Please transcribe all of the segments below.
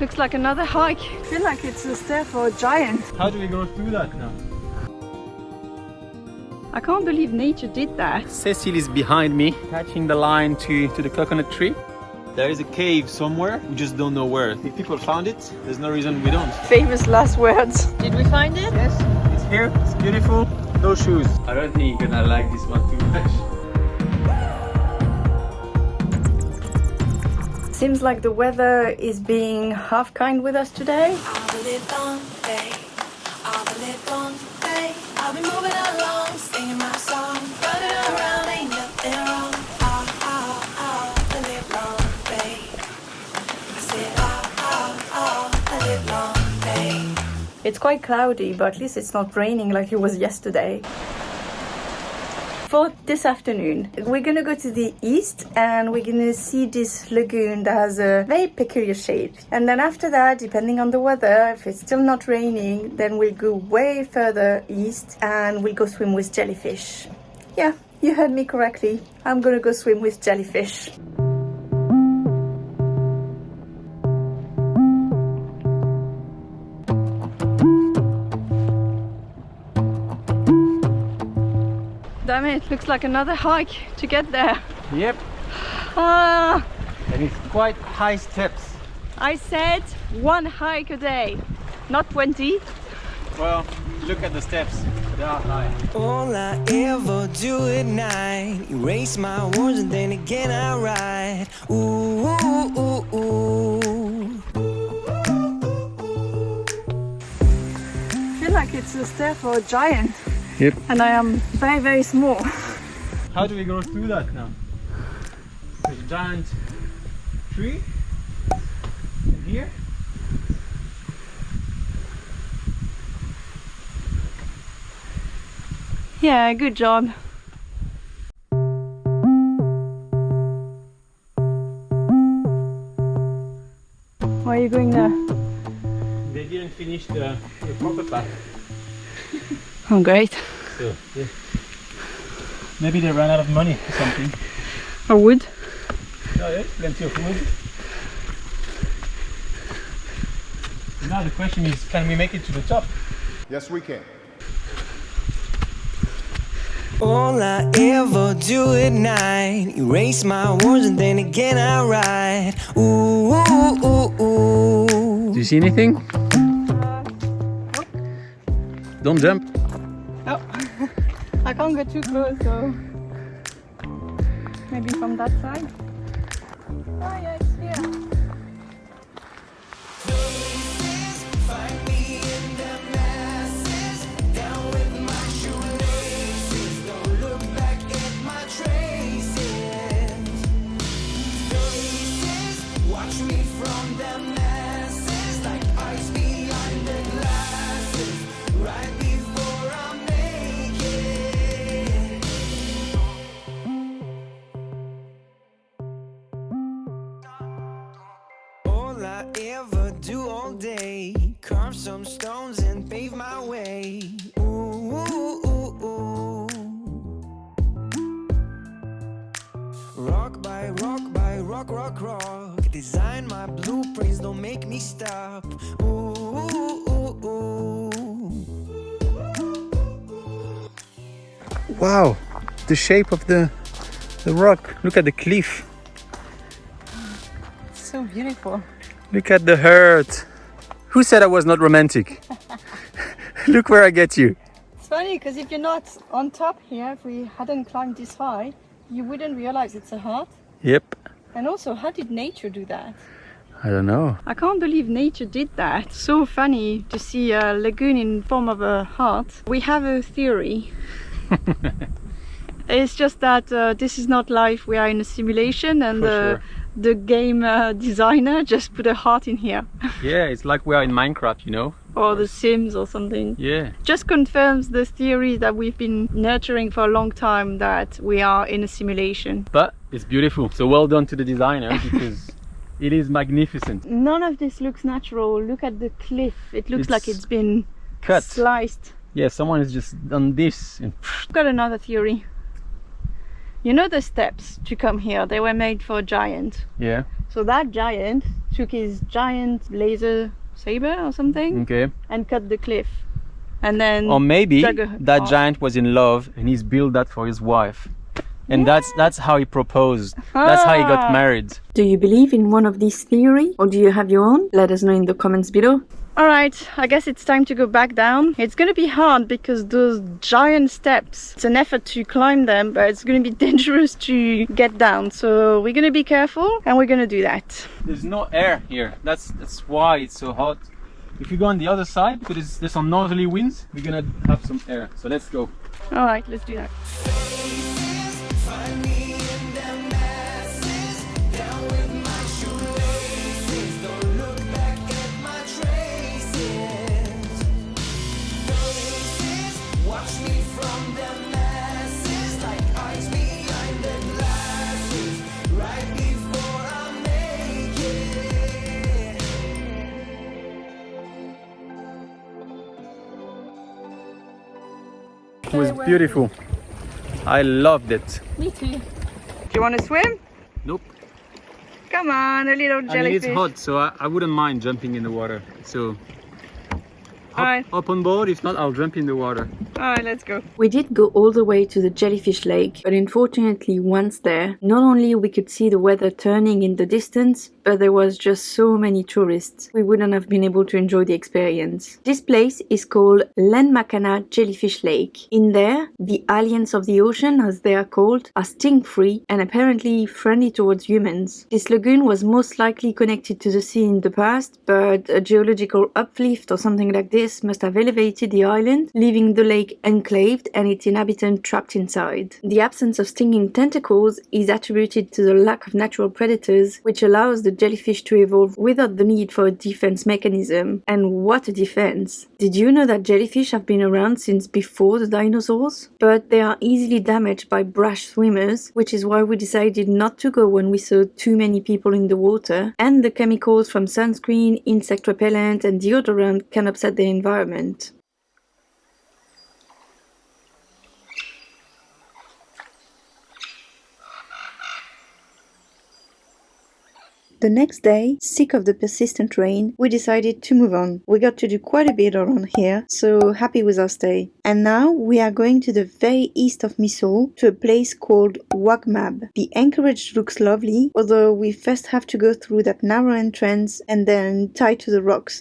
Looks like another hike. I feel like it's a stair for a giant. How do we go through that now? I can't believe nature did that. Cecil is behind me, attaching the line to the coconut tree. There is a cave somewhere, we just don't know where. If people found it, there's no reason we don't. Famous last words. Did we find it? Yes, it's here, it's beautiful. No shoes. I don't think you're gonna like this one too much. Seems like the weather is being half kind with us today. I'll live on, babe. I'll live on, babe. I'll be moving along, singing my song, running around, ain't nothing wrong. I'll live long, babe. I said, I'll live long, babe. It's quite cloudy, but at least it's not raining like it was yesterday. For this afternoon, we're gonna go to the east and we're gonna see this lagoon that has a very peculiar shape. And then after that, depending on the weather, if it's still not raining, then we'll go way further east and we'll go swim with jellyfish. Yeah, you heard me correctly. I'm gonna go swim with jellyfish. Damn it, looks like another hike to get there. Yep. Ah, And it's quite high steps. I said one hike a day, not 20. Well, look at the steps. They are high. All I ever do at night, erase my words and then again I write. Ooh, ooh, ooh, ooh. I feel like it's a stair for a giant. Yep. And I am very, very small. How do we go through that now? There's a giant tree. And here. Yeah, good job. Where are you going there? They didn't finish the proper path. Oh, great. So, yeah. Maybe they ran out of money or something. Or wood. Oh, yeah, plenty of wood. Now the question is, can we make it to the top? Yes, we can. All I ever do at night, erase my words and then again I write. Ooh, ooh, ooh, ooh. Do you see anything? Nope. Don't jump. No, I can't get too close, so maybe from that side. Oh yeah, it's here. Find me in the masses, down with my shoelaces. Don't look back at my traces. Faces, watch me from the masses, like ice behind the glasses. Right before I make it. All I ever do all day, carve some stones and pave my way. Ooh, ooh, ooh, ooh. Rock by rock by rock, rock, rock. Design my blueprints, don't make me stop. Ooh, ooh, ooh, ooh. Wow, the shape of the rock. Look at the cliff. It's so beautiful. Look at the hurt. Who said I was not romantic? Look where I get you. It's funny because if you're not on top here, if we hadn't climbed this high, you wouldn't realize it's a heart. Yep. And also, how did nature do that? I don't know. I can't believe nature did that. So funny to see a lagoon in form of a heart. We have a theory. It's just that this is not life. We are in a simulation, and the game designer just put a heart in here. Yeah, it's like we are in Minecraft, you know? Or The Sims or something. Yeah. Just confirms the theory that we've been nurturing for a long time, that we are in a simulation. But it's beautiful. So well done to the designer, because it is magnificent. None of this looks natural. Look at the cliff. It looks like it's been cut. sliced. Yeah, someone has just done this. And Got another theory. You know the steps to come here, they were made for a giant. yeah. So that giant took his giant laser saber or something Okay. and cut the cliff. And then Or maybe dug that off. giant was in love and he's built that for his wife. And that's how he proposed. That's how he got married. Do you believe in one of these theories, or do you have your own? Let us know in the comments below. Alright, I guess it's time to go back down. It's gonna be hard because those giant steps, it's an effort to climb them, but it's gonna be dangerous to get down. So we're gonna be careful and we're gonna do that. There's no air here. That's why it's so hot. If you go on the other side, because there's some northerly winds, we're gonna have some air. So let's go. Alright, let's do that. Find me in the masses, down with my shoelaces. Don't look back at my traces. Faces, watch me from the masses, like eyes behind the glasses. Right before I make it. It was beautiful. I loved it. Me too. Do you want to swim? Nope. Come on, a little I mean, jellyfish. it's hot, so I wouldn't mind jumping in the water. So Alright. up on board. If not, I'll jump in the water. Alright, let's go. We did go all the way to the Jellyfish Lake, but unfortunately once there, not only we could see the weather turning in the distance, but there was just so many tourists. We wouldn't have been able to enjoy the experience. This place is called Lenmakana Jellyfish Lake. In there, the aliens of the ocean, as they are called, are sting-free and apparently friendly towards humans. This lagoon was most likely connected to the sea in the past, but a geological uplift or something like this must have elevated the island, leaving the lake enclaved and its inhabitants trapped inside. The absence of stinging tentacles is attributed to the lack of natural predators, which allows the jellyfish to evolve without the need for a defense mechanism. And what a defense! Did you know that jellyfish have been around since before the dinosaurs? But they are easily damaged by brash swimmers, which is why we decided not to go when we saw too many people in the water, and the chemicals from sunscreen, insect repellent and deodorant can upset the environment. The next day, sick of the persistent rain, we decided to move on. We got to do quite a bit around here, so happy with our stay. And now we are going to the very east of Misool to a place called Wagmab. The anchorage looks lovely, although we first have to go through that narrow entrance and then tie to the rocks.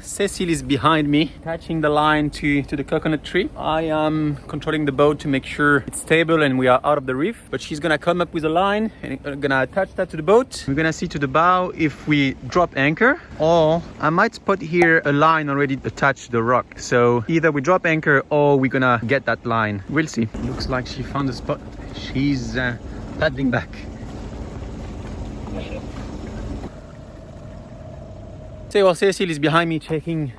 Cecile is behind me, attaching the line to the coconut tree. I am controlling the boat to make sure it's stable and we are out of the reef. But she's gonna come up with a line and I'm gonna attach that to the boat. We're gonna see to the bow if we drop anchor, or I might spot here a line already attached to the rock. So either we drop anchor or we're gonna get that line. We'll see. Looks like she found a spot. She's paddling back. So while Cecile is behind me checking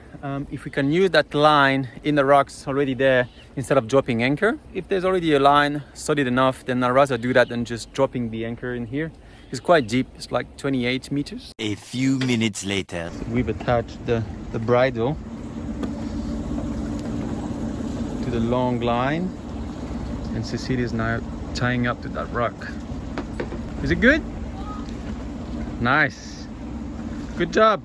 if we can use that line in the rocks already there instead of dropping anchor. If there's already a line solid enough, then I'd rather do that than just dropping the anchor in here. It's quite deep, it's like 28 meters. A few minutes later. We've attached the bridle to the long line and Cecile is now tying up to that rock. Is it good? Nice. Good job.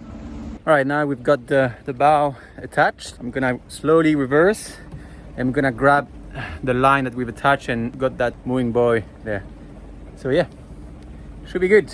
All right, now we've got the bow attached. I'm gonna slowly reverse and I'm gonna grab the line that we've attached and got that moving buoy there. So yeah, should be good.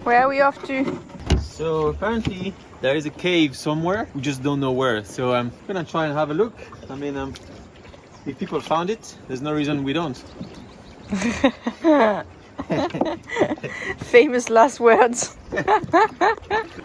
Where are we off to? So apparently there is a cave somewhere, we just don't know where. So I'm gonna try and have a look. I mean, if people found it, there's no reason we don't. Famous last words.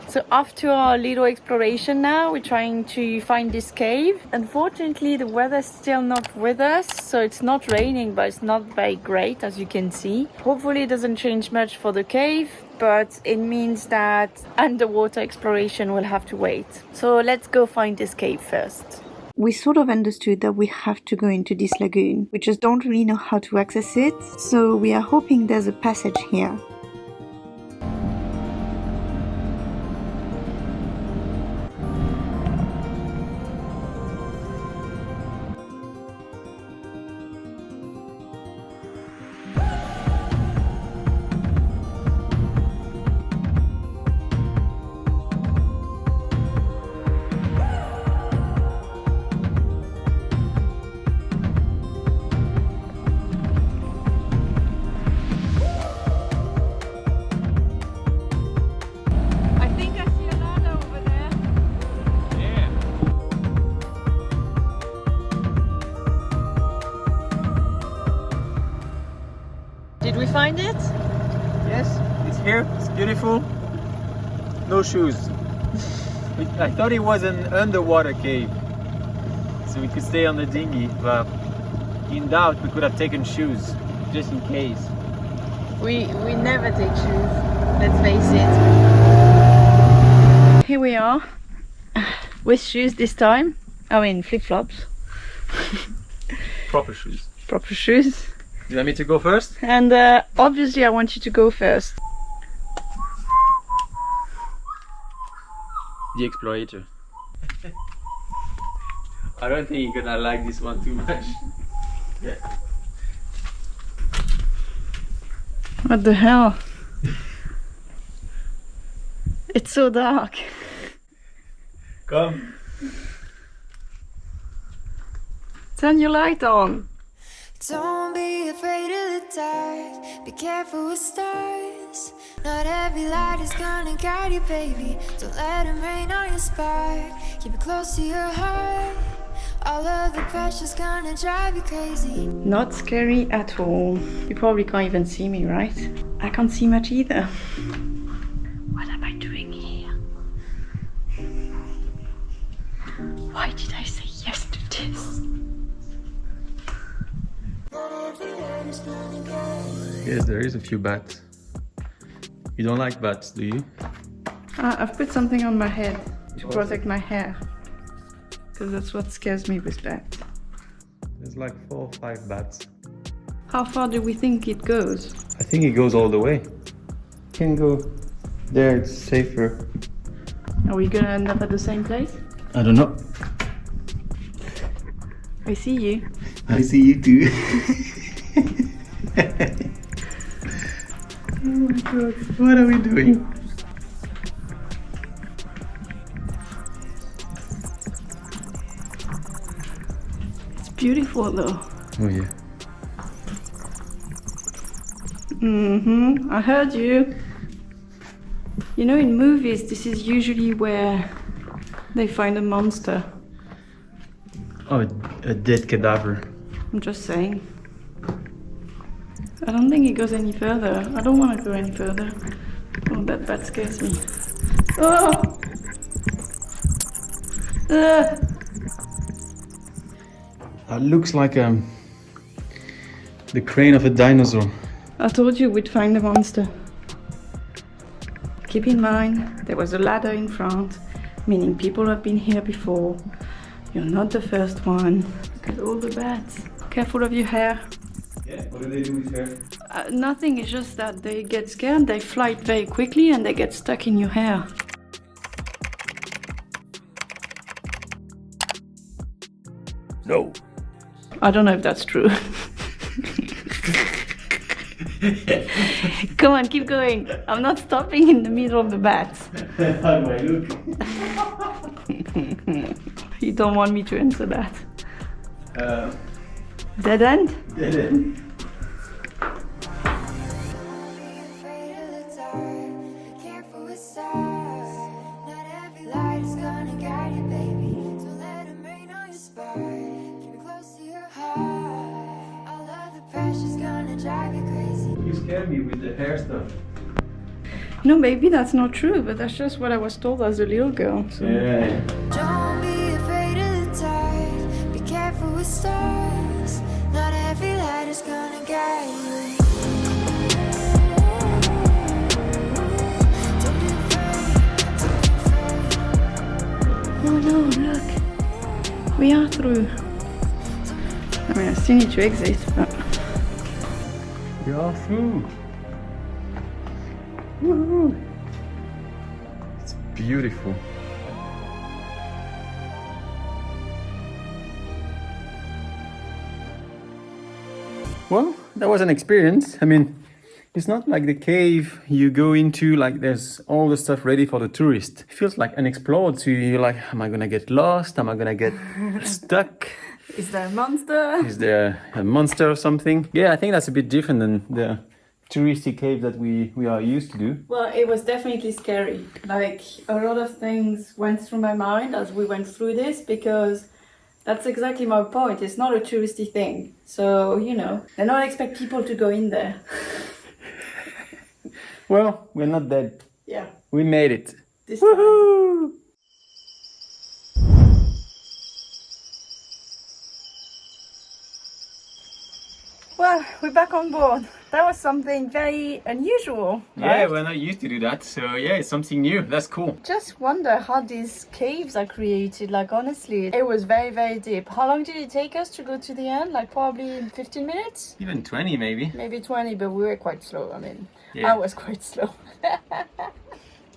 So after our little exploration now, we're trying to find this cave. Unfortunately, the weather's still not with us, so it's not raining, but it's not very great, as you can see. Hopefully it doesn't change much for the cave, but it means that underwater exploration will have to wait. So let's go find this cave first. We sort of understood that we have to go into this lagoon. We just don't really know how to access it, so we are hoping there's a passage here. Did we find it? Yes, it's here. It's beautiful. No shoes. I thought it was an underwater cave, so we could stay on the dinghy, but in doubt we could have taken shoes, just in case. We never take shoes, let's face it. Here we are, with shoes this time. I mean flip-flops. Proper shoes. Proper shoes. You want me to go first? And obviously I want you to go first. The explorator. I don't think you're gonna like this one too much. Yeah. What the hell? It's so dark. Come. Turn your light on. Don't be afraid of the dark. Be careful with stars. Not every light is gonna guide you, baby. Don't let them rain on your spark. Keep it close to your heart. All of the pressure's gonna drive you crazy. Not scary at all. You probably can't even see me, right? I can't see much either. What am I doing here? Why did I say yes to this? Yes, there is a few bats. You don't like bats, do you? I've put something on my head to protect my hair. Because that's what scares me with bats. There's like 4 or 5 bats. How far do we think it goes? I think it goes all the way. Can go there, it's safer. Are we gonna end up at the same place? I don't know. I see you. I see you too. Oh my god, what are we doing? It's beautiful though. Oh yeah. I heard you. You know, in movies, this is usually where they find a monster. Oh, a dead cadaver. I'm just saying. I don't think it goes any further. I don't want to go any further. Oh, that scares me. Oh! It looks like the crane of a dinosaur. I told you we'd find a monster. Keep in mind, there was a ladder in front, meaning people have been here before. You're not the first one. Look at all the bats. Careful of your hair. Yeah, what do they do with hair? Nothing, it's just that they get scared, they fly very quickly and they get stuck in your hair. No. I don't know if that's true. Come on, keep going. I'm not stopping in the middle of the bats. How do I look? You don't want me to answer that. Dead end? Dead end. You scared me with the hair stuff. No, maybe that's not true, but that's just what I was told as a little girl. So. Yeah. Don't be afraid of the dark. Be careful with stars. Not every light is gonna guide you. Don't be afraid. Don't be afraid. Oh no, look. We are through. I mean, I still need to exit, but... We are through. Woohoo. It's beautiful. Well, that was an experience. I mean, it's not like the cave you go into, like there's all the stuff ready for the tourist. It feels like unexplored, so you're like, am I gonna get lost? Am I gonna get stuck? Is there a monster? Is there a monster or something? Yeah, I think that's a bit different than the touristy cave that we are used to do. Well, it was definitely scary. Like, a lot of things went through my mind as we went through this, because that's exactly my point. It's not a touristy thing. So, you know, I don't expect people to go in there. Well, we're not dead. Yeah. We made it. This time. Woohoo! Well, we're back on board. That was something very unusual. Yeah, right? we're not used to do that, so yeah, it's something new. That's cool. Just wonder how these caves are created. Like, honestly, it was very, very deep. How long did it take us to go to the end? Like, probably 15 minutes? Even 20 maybe. Maybe 20, but we were quite slow. I mean, Yeah. I was quite slow.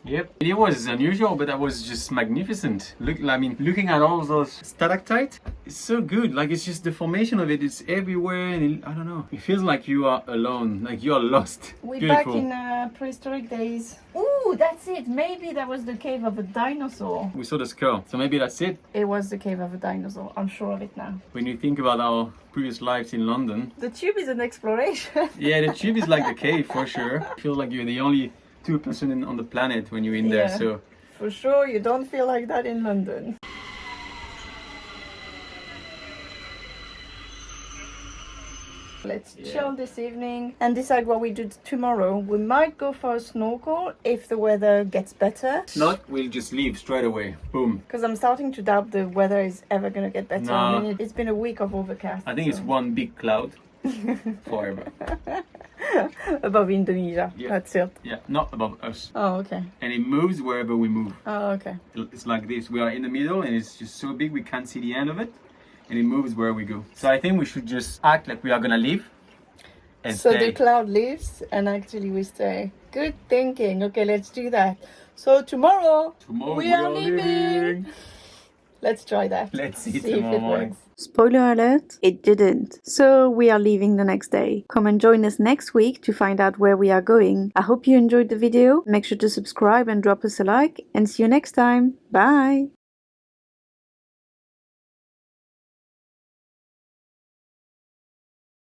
Yep. It was unusual, but that was just magnificent. Look, I mean, looking at all those stalactites, it's so good. Like, it's just the formation of it, it's everywhere, and I don't know. It feels like you are alone, like you are lost. We're Beautiful. back in prehistoric days. Ooh, that's it. Maybe that was the cave of a dinosaur. We saw the skull, so maybe that's it. It was the cave of a dinosaur. I'm sure of it now. When you think about our previous lives in London, The tube is an exploration. yeah, the tube is like the cave for sure. I feel like you're the only two person on the planet when you're in there, Yeah. so For sure, you don't feel like that in London. Let's chill this evening and decide what we do tomorrow. We might go for a snorkel if the weather gets better. if not, we'll just leave straight away. Boom. Because I'm starting to doubt the weather is ever going to get better. No. I mean, it's been a week of overcast. I think it's one big cloud forever. above Indonesia. Yeah. That's it. Yeah, not above us. Oh, okay. And it moves wherever we move. Oh, okay. It's like this. We are in the middle and it's just so big we can't see the end of it. And it moves where we go. So I think we should just act like we are gonna leave and So stay. the cloud leaves and actually we stay. Good thinking. Okay, let's do that. So tomorrow, Tomorrow we are leaving. Let's try that. Let's see if tomorrow it morning. works. Spoiler alert, it didn't. So we are leaving the next day. Come and join us next week to find out where we are going. I hope you enjoyed the video. Make sure to subscribe and drop us a like, and see you next time. Bye!